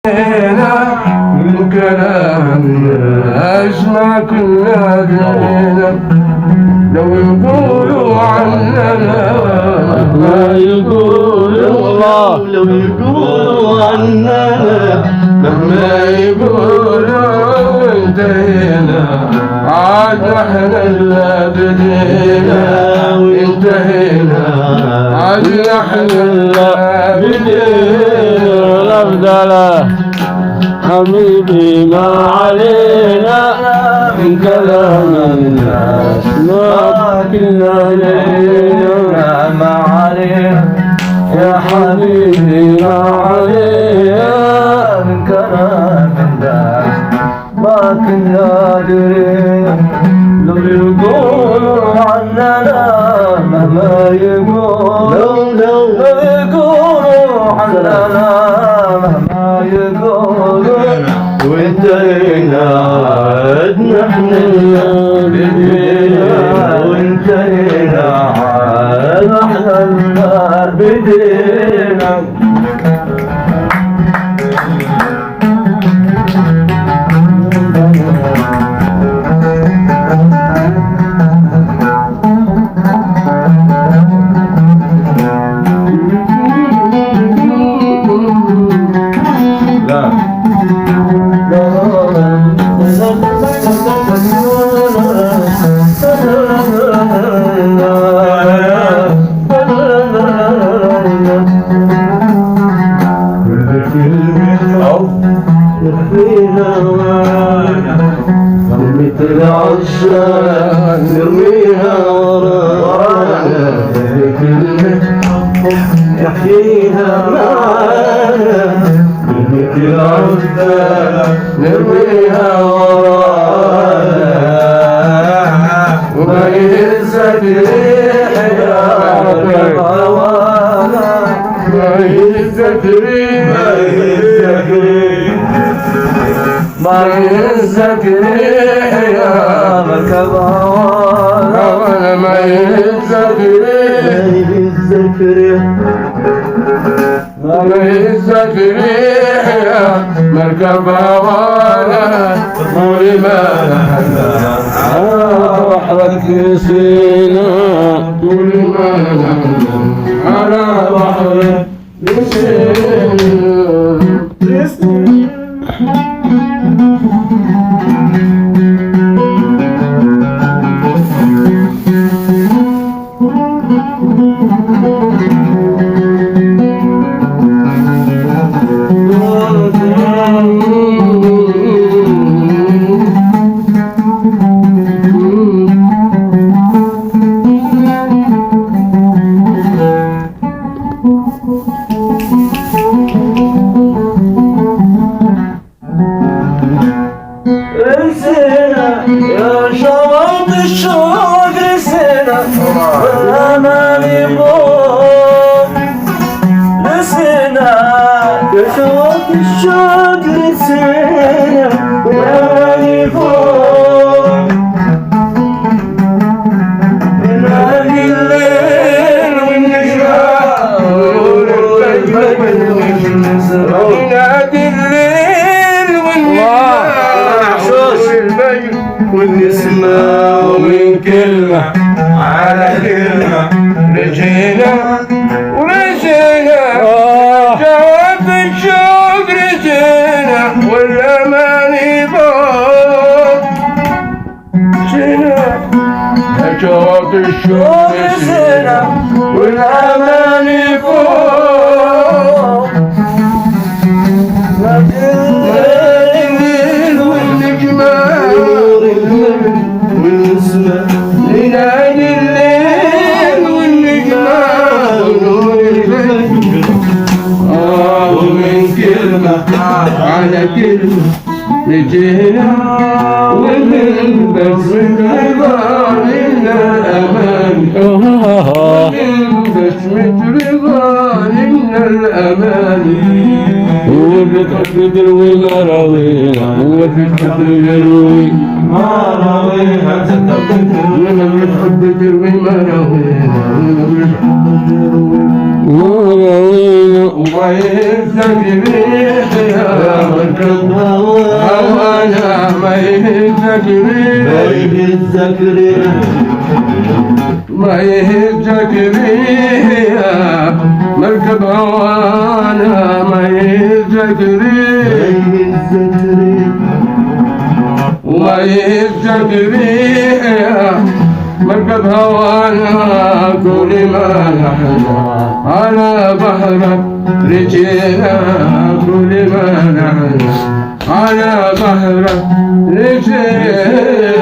من كلامنا أسمع كنا درينا لو يقولوا عننا ما يقولوا الله لو يقولوا عننا مهما يقولوا انتهينا عاد نحن اللي بدينا وانتهينا عاد نحن اللي بدينا الأفضل حبيبي ما علينا من كلام الناس ما كنا لينا ما علينا يا حبيبي ما علينا من كلام الناس ما كنا لينا لو يقولوا عننا مهما يقولوا لو يقولوا عننا مهما يقولوا وانتهينا عاد نحن بدينا وانتهينا عاد نحن بدينا مثل عشان نرميها ورانا نحييها معانا مثل عشان نرميها ورانا وما يهزك ريحها ما يهزك ما يهزك يا مركب هوانا ما يهزك ما يهزك يا مركب هوانا طول ما بحرك سينا طول ما على بحرك سينا يا شواط الشوق رسينا والأمان يبوظ رسينا يا شواط الشوق رسينا والأمان يبوظ ينادي الليل والنجاة ينادي الليل والنجاة ونسمع من كلمة على كلمة رجينا ورجينا جواب الشوق رجينا والأمان يبوظ جينا جواب الشوق رجينا والأمان يبوظ ينادي الليل والنجمة ومن كلمة على كلمة نجينا ومن بسمة رضا لنا الأمان ومن بسمة رضا لنا الأمان هو في القدر وما راضينا هو في القدر ما راضينا من القدر وما راضينا ما راضينا وما يهزك ريحها الزكريا ما يهزكريا مركب هوانا ما يهزكريا وما يهزكريا مركب هوانا كل ما نحن على بحر رجينا كل ما نحن على بحر رجينا